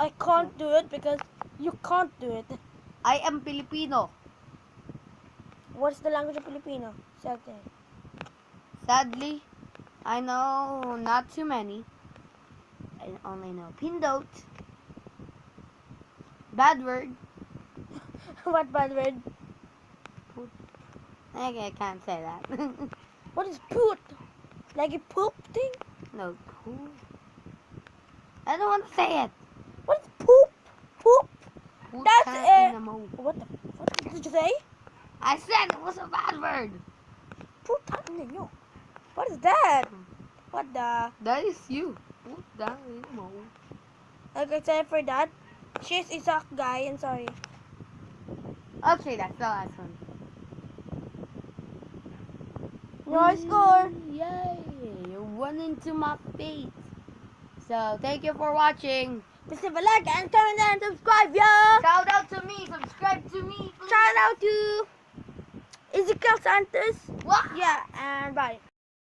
I can't do it because you can't do it. I am Filipino. What's the language of Filipino? Say it. Sadly, I know not too many. I only know Pindot. Bad word. What bad word? Okay, I can't say that. What is poot? Like a poop thing? No, poop. I don't want to say it. What is poop? Poop? Poop That's cat in the mouth. What did you say? I said it was a bad word. Poop ninyo. What is that? What the? That is you. Poop down in the mouth. Okay, sorry for that. She's a sock guy, and sorry. Okay, that's the last one. No score. Yay! You run into my face. So, thank you for watching. Please leave a like and comment and subscribe, yo! Shout out to me. Subscribe to me. Please. Shout out to Ezekiel Santos. What? Yeah, and bye.